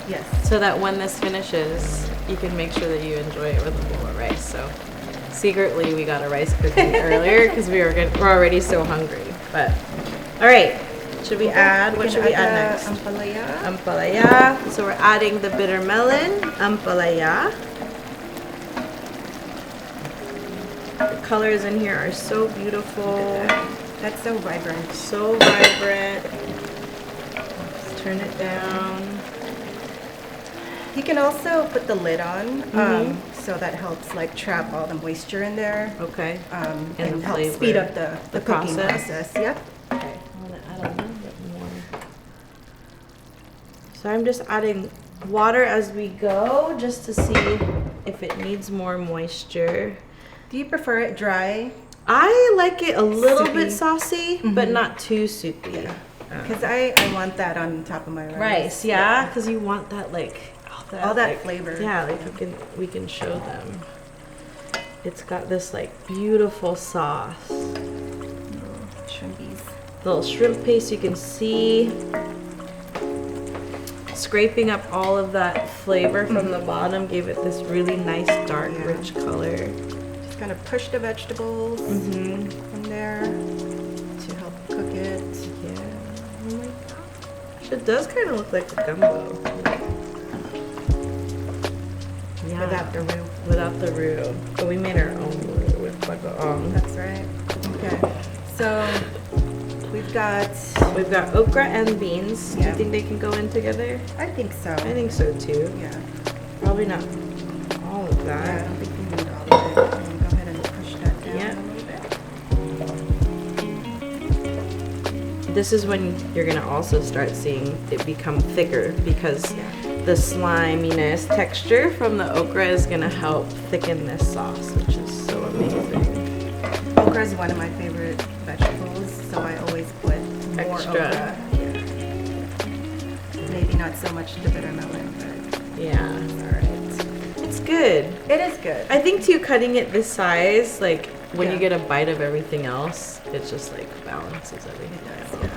Speaker 2: Yes.
Speaker 3: so that when this finishes, you can make sure that you enjoy it with a bowl of rice. So, secretly, we got a rice cooking earlier because we're already so hungry. But, all right, should we add? What should we add next?
Speaker 2: Ampalaya.
Speaker 3: Ampalaya. So we're adding the bitter melon, ampalaya. The colors in here are so beautiful.
Speaker 2: That's so vibrant.
Speaker 3: So vibrant. Let's turn it down.
Speaker 2: You can also put the lid on, so that helps like trap all the moisture in there,
Speaker 3: Okay.
Speaker 2: and
Speaker 3: the
Speaker 2: help
Speaker 3: flavor.
Speaker 2: speed up the
Speaker 3: The
Speaker 2: cooking
Speaker 3: process?
Speaker 2: process. Yep.
Speaker 3: Okay. I'm gonna add a little bit more. So I'm just adding water as we go, just to see if it needs more moisture.
Speaker 2: Do you prefer it dry?
Speaker 3: I like it a little
Speaker 2: Soupy.
Speaker 3: bit saucy, but not too soupy.
Speaker 2: Because I want that on top of my rice.
Speaker 3: Rice, yeah, because you want that like
Speaker 2: all that
Speaker 3: like,
Speaker 2: flavor.
Speaker 3: Yeah, like we can show them. It's got this like beautiful sauce.
Speaker 2: Shrimpies.
Speaker 3: Little shrimp paste you can see. Scraping up all of that flavor from the bottom gave it this really nice dark rich color.
Speaker 2: Just kind of push the vegetables in there to help cook it.
Speaker 3: Yeah. Oh my gosh. It does kind of look like a gumbo. Yeah.
Speaker 2: Without the roux.
Speaker 3: Without the roux. But we made our own roux with bagoong.
Speaker 2: That's right. Okay. So we've got
Speaker 3: okra and beans. Do you think they can go in together?
Speaker 2: I think so.
Speaker 3: I think so too.
Speaker 2: Yeah.
Speaker 3: Probably not all of that.
Speaker 2: Yeah, I don't think we need all of it. And go ahead and push that down a little bit.
Speaker 3: This is when you're gonna also start seeing it become thicker because the sliminess texture from the okra is gonna help thicken this sauce, which is so amazing.
Speaker 2: Okra is one of my favorite vegetables, so I always put more
Speaker 3: Extra.
Speaker 2: okra. Yeah. Maybe not so much the bitter melon, but
Speaker 3: Yeah.
Speaker 2: it's alright.
Speaker 3: It's good.
Speaker 2: It is good.
Speaker 3: I think too, cutting it this size, like when you get a bite of everything else, it just like balances everything out.
Speaker 2: Yeah.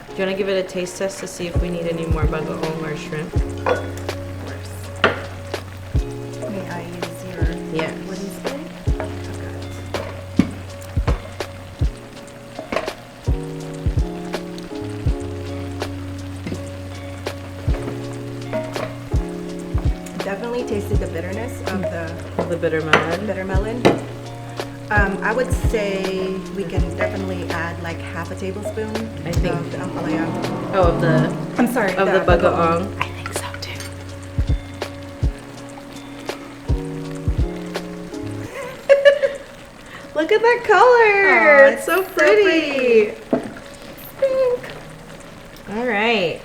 Speaker 3: Do you want to give it a taste test to see if we need any more bagoong or shrimp?
Speaker 2: Of course. May I use your
Speaker 3: Yes.
Speaker 2: wooden spoon? Definitely tasted the bitterness of the
Speaker 3: bitter melon.
Speaker 2: bitter melon. I would say we can definitely add like half a tablespoon
Speaker 3: I think.
Speaker 2: of the Amelia.
Speaker 3: Oh, of the
Speaker 2: I'm sorry,
Speaker 3: of the bagoong.
Speaker 2: I think so too.
Speaker 3: Look at that color!
Speaker 2: Aw,
Speaker 3: it's so pretty. All right.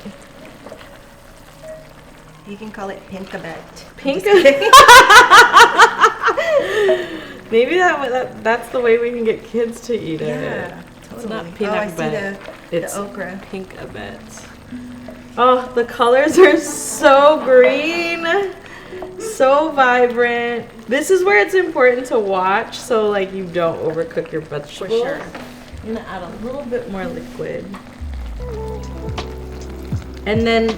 Speaker 2: You can call it Pinakbet.
Speaker 3: Pink. Maybe that's the way we can get kids to eat it.
Speaker 2: Yeah,
Speaker 3: It's not
Speaker 2: totally. Oh, I see
Speaker 3: Pinakbet.
Speaker 2: the okra.
Speaker 3: Pinakbet. Oh, the colors are so green, so vibrant. This is where it's important to watch so like you don't overcook your vegetables.
Speaker 2: For sure.
Speaker 3: I'm gonna add a little bit more liquid. And then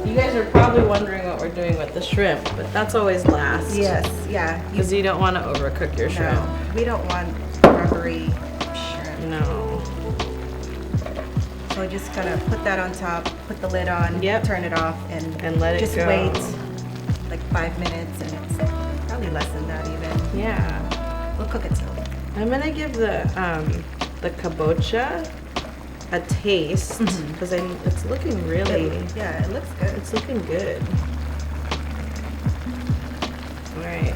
Speaker 3: you guys are probably wondering what we're doing with the shrimp, but that's always last.
Speaker 2: Yes, yeah.
Speaker 3: Because you don't want to overcook your shrimp.
Speaker 2: No, we don't want rubbery shrimp.
Speaker 3: No.
Speaker 2: So just kind of put that on top, put the lid on, turn it off,
Speaker 3: And let it
Speaker 2: just
Speaker 3: go.
Speaker 2: wait like 5 minutes, and it's probably less than that even.
Speaker 3: Yeah.
Speaker 2: We'll cook it slow.
Speaker 3: I'm gonna give the kabocha a taste because it's looking really.
Speaker 2: Yeah, it looks good.
Speaker 3: It's looking good. All right.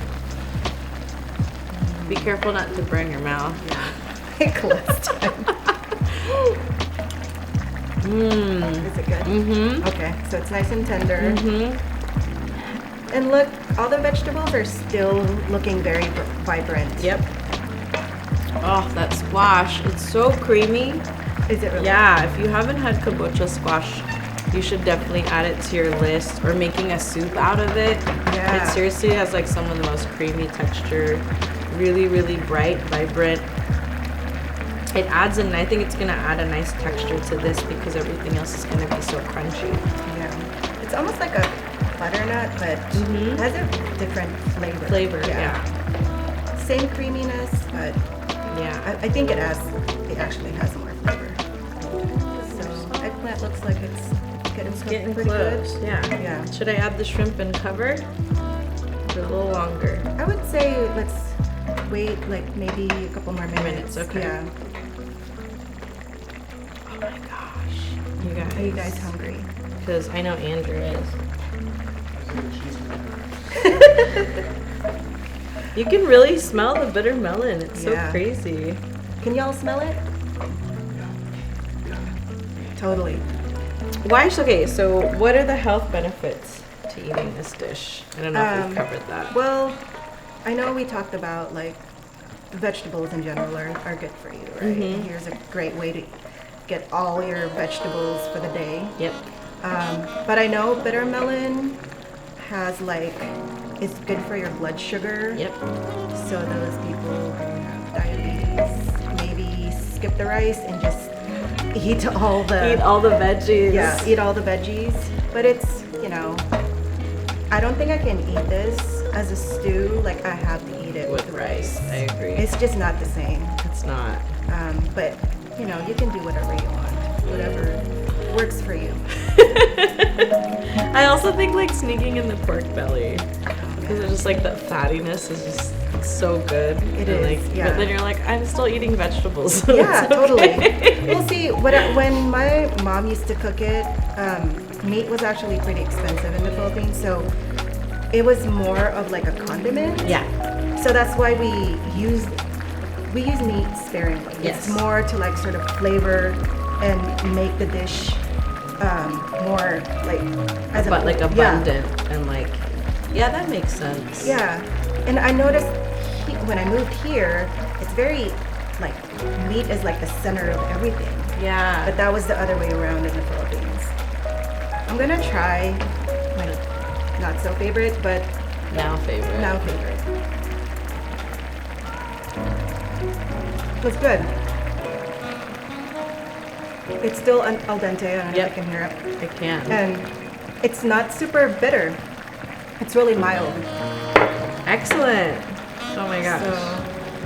Speaker 3: Be careful not to burn your mouth.
Speaker 2: Like last time. Is it good?
Speaker 3: Mm-hmm.
Speaker 2: Okay, so it's nice and tender.
Speaker 3: Mm-hmm.
Speaker 2: And look, all the vegetables are still looking very vibrant.
Speaker 3: Yep. Oh, that squash. It's so creamy.
Speaker 2: Is it really?
Speaker 3: Yeah, if you haven't had kabocha squash, you should definitely add it to your list or making a soup out of it.
Speaker 2: Yeah.
Speaker 3: It seriously has like some of the most creamy texture, really, really bright, vibrant. It adds in, I think it's gonna add a nice texture to this because everything else is gonna be so crunchy.
Speaker 2: Yeah. It's almost like a butternut, but it has a different flavor.
Speaker 3: Yeah.
Speaker 2: Same creaminess, but
Speaker 3: Yeah.
Speaker 2: I think it actually has more flavor. So eggplant looks like it's getting pretty
Speaker 3: close.
Speaker 2: good.
Speaker 3: Yeah.
Speaker 2: Yeah.
Speaker 3: Should I add the shrimp and cover? For a little longer.
Speaker 2: I would say let's wait like maybe a couple more minutes.
Speaker 3: Okay.
Speaker 2: Yeah.
Speaker 3: Oh my gosh. You guys.
Speaker 2: Are you guys hungry?
Speaker 3: Because I know Andrew is. You can really smell the bitter melon. It's so crazy.
Speaker 2: Can y'all smell it? Totally.
Speaker 3: Okay, so what are the health benefits to eating this dish? I don't know if we've covered that.
Speaker 2: Well, I know we talked about like vegetables in general are good for you, right?
Speaker 3: Mm-hmm.
Speaker 2: Here's a great way to get all your vegetables for the day.
Speaker 3: Yep.
Speaker 2: But I know bitter melon has like, it's good for your blood sugar.
Speaker 3: Yep.
Speaker 2: So those people who have diabetes, maybe skip the rice and just eat all the
Speaker 3: veggies.
Speaker 2: Yeah, eat all the veggies. But it's, you know, I don't think I can eat this as a stew. Like I have to eat it with rice.
Speaker 3: I agree.
Speaker 2: It's just not the same.
Speaker 3: It's not.
Speaker 2: But you know, you can do whatever you want, whatever works for you.
Speaker 3: I also think like sneaking in the pork belly, because it's just like that fattiness is just so good.
Speaker 2: It
Speaker 3: and,
Speaker 2: is,
Speaker 3: like,
Speaker 2: yeah.
Speaker 3: But then you're like, I'm still eating vegetables. So
Speaker 2: Yeah,
Speaker 3: it's okay.
Speaker 2: totally. Well, see, when my mom used to cook it, meat was actually pretty expensive in the Philippines, so it was more of like a condiment.
Speaker 3: Yeah.
Speaker 2: So that's why we use meat sparingly.
Speaker 3: Yes.
Speaker 2: It's more to like sort of flavor and make the dish more like as
Speaker 3: But like
Speaker 2: yeah.
Speaker 3: abundant and like, yeah, that makes sense.
Speaker 2: Yeah, and I noticed when I moved here, it's very like meat is like the center of everything.
Speaker 3: Yeah.
Speaker 2: But that was the other way around in the Philippines. I'm gonna try my not so favorite, but
Speaker 3: Now favorite.
Speaker 2: now favorite. It was good. It's still al dente. I don't know if you can hear it.
Speaker 3: I can.
Speaker 2: And it's not super bitter. It's really mild.
Speaker 3: Excellent. Oh my gosh.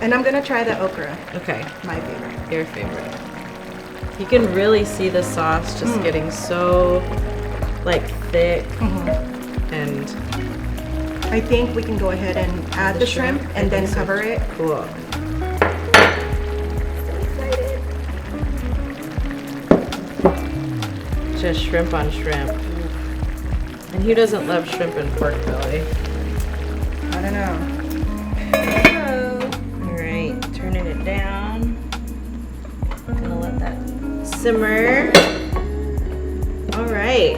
Speaker 2: And I'm gonna try the okra,
Speaker 3: Okay.
Speaker 2: my favorite.
Speaker 3: Your favorite. You can really see the sauce just getting so like thick and
Speaker 2: I think we can go ahead and add the shrimp
Speaker 3: I
Speaker 2: and then
Speaker 3: think so.
Speaker 2: cover it.
Speaker 3: cool.
Speaker 2: So excited.
Speaker 3: Just shrimp on shrimp. And who doesn't love shrimp and pork belly?
Speaker 2: I don't know.
Speaker 3: All right, turning it down. Gonna let that simmer. All right.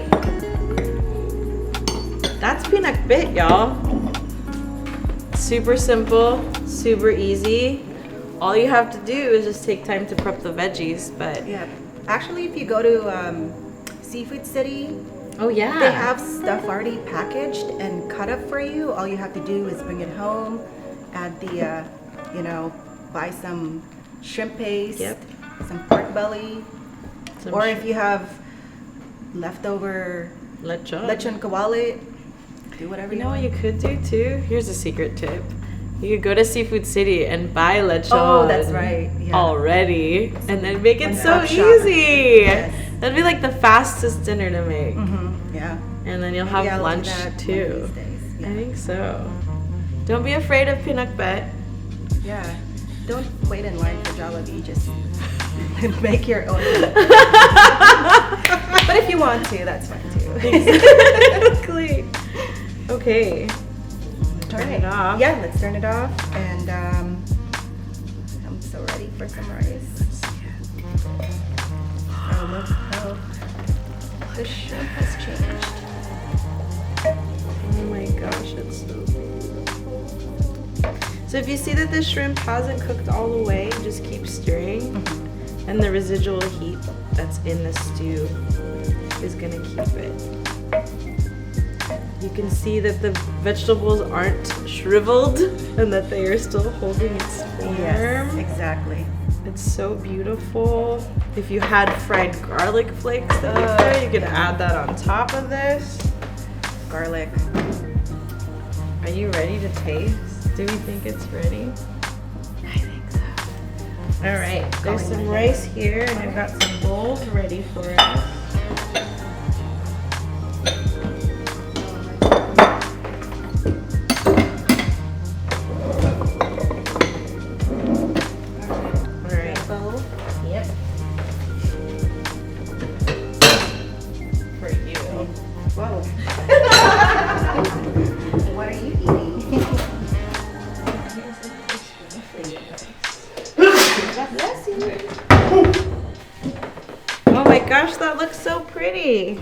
Speaker 3: That's pinakbet, y'all. Super simple, super easy. All you have to do is just take time to prep the veggies, but
Speaker 2: Yeah. Actually, if you go to Seafood City,
Speaker 3: oh yeah.
Speaker 2: they have stuff already packaged and cut up for you. All you have to do is bring it home, add the, buy some shrimp paste,
Speaker 3: Yep.
Speaker 2: some pork belly,
Speaker 3: Some
Speaker 2: or if you have leftover
Speaker 3: lechon.
Speaker 2: lechon kawali, do whatever
Speaker 3: You
Speaker 2: you
Speaker 3: know what
Speaker 2: want.
Speaker 3: you could do too? Here's a secret tip. You could go to Seafood City and buy lechon.
Speaker 2: Oh, that's right. Yeah.
Speaker 3: Already, and then make it so
Speaker 2: One-stop shop.
Speaker 3: easy.
Speaker 2: Yes.
Speaker 3: That'd be like the fastest dinner to make.
Speaker 2: Yeah.
Speaker 3: And then you'll
Speaker 2: Maybe
Speaker 3: have
Speaker 2: I'll do
Speaker 3: lunch
Speaker 2: that one of
Speaker 3: too.
Speaker 2: these days.
Speaker 3: I
Speaker 2: Yeah.
Speaker 3: think so. Don't be afraid of pinakbet.
Speaker 2: Yeah. Don't wait in line for Jollibee. Just make your own. But if you want to, that's fine too.
Speaker 3: Exactly. Okay. Turn it off.
Speaker 2: Yeah, let's turn it off. And I'm so ready for some rice. Oh, look how the shrimp has changed.
Speaker 3: Oh my gosh, it's so beautiful. So if you see that the shrimp hasn't cooked all the way, just keep stirring. And the residual heat that's in the stew is gonna keep it. You can see that the vegetables aren't shriveled and that they are still holding its form.
Speaker 2: Yes, exactly.
Speaker 3: It's so beautiful. If you had fried garlic flakes that you there, you could add that on top of this.
Speaker 2: Garlic.
Speaker 3: Are you ready to taste? Do we think it's ready?
Speaker 2: I think so.
Speaker 3: All right, there's some rice here, and I've got some bowls ready for us. All right. Yep. For you.
Speaker 2: Whoa. What are you eating? Bless you.
Speaker 3: Oh my gosh, that looks so pretty.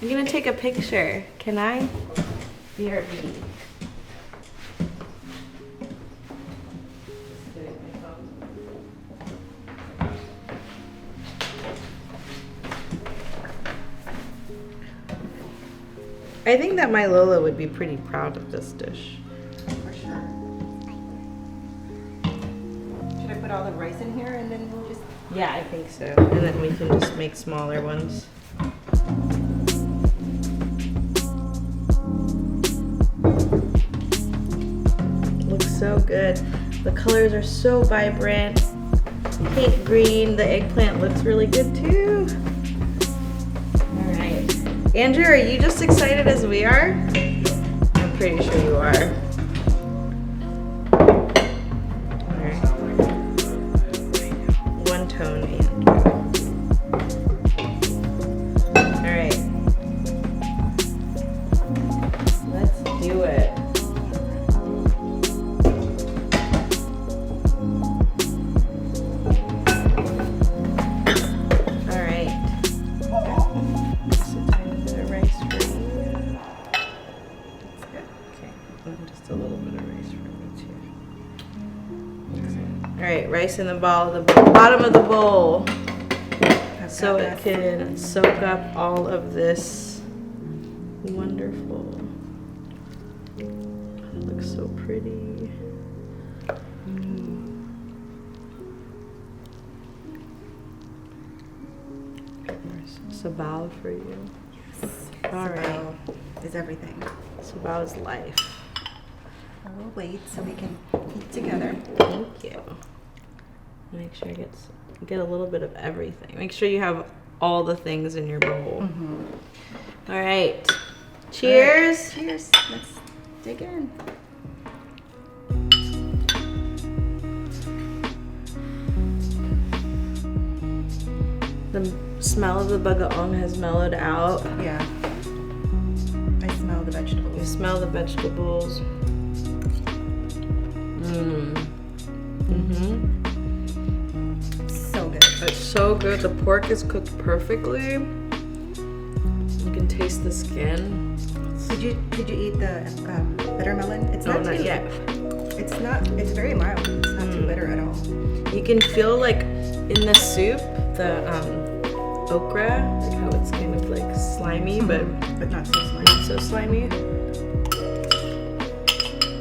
Speaker 3: I I'm gonna take a picture. Can I? BRB. I think that my Lola would be pretty proud of this dish.
Speaker 2: For sure. Should I put all the rice in here and then we'll just...
Speaker 3: Yeah, I think so. And then we can just make smaller ones. Looks so good. The colors are so vibrant. Pink, green. The eggplant looks really good too. All right. Andrew, are you just excited as we are? I'm pretty sure you are. All right. One tone, Andrew. All right. Let's do it. All right. Just a tiny bit of rice for you. That's good. Okay. And just a little bit of rice for me too. All right, rice in the bottom of the bowl, so it can soak up all of this. Wonderful. It looks so pretty. Sabal for you.
Speaker 2: Yes.
Speaker 3: All right.
Speaker 2: Is everything.
Speaker 3: Sabal is life.
Speaker 2: We'll wait so we can eat together.
Speaker 3: Thank you. Make sure it get a little bit of everything. Make sure you have all the things in your bowl. All right. Cheers.
Speaker 2: All right. Cheers. Let's dig in.
Speaker 3: The smell of the bagaong has mellowed out.
Speaker 2: Yeah. I smell the
Speaker 3: You
Speaker 2: vegetables.
Speaker 3: smell the vegetables.
Speaker 2: So good.
Speaker 3: It's so good. The pork is cooked perfectly. You can taste the skin.
Speaker 2: Did you eat the bitter melon? It's
Speaker 3: No,
Speaker 2: not
Speaker 3: not
Speaker 2: too,
Speaker 3: yet.
Speaker 2: It's not. It's very mild. It's not too bitter at all.
Speaker 3: You can feel like in the soup, the okra, like how it's kind of like slimy, but
Speaker 2: not so slimy.
Speaker 3: not so slimy.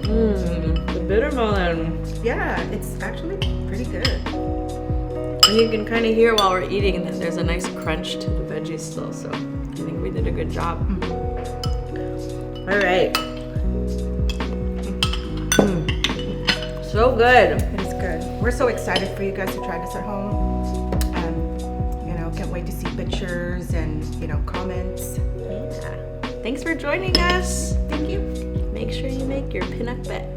Speaker 3: The bitter melon.
Speaker 2: Yeah, it's actually pretty good.
Speaker 3: And you can kind of hear while we're eating that there's a nice crunch to the veggies still, so I think we did a good job. All right. So good.
Speaker 2: It is good. We're so excited for you guys to try this at home. Can't wait to see pictures and, comments.
Speaker 3: Yeah. Thanks for joining us.
Speaker 2: Thank you.
Speaker 3: Make sure you make your pinakbet.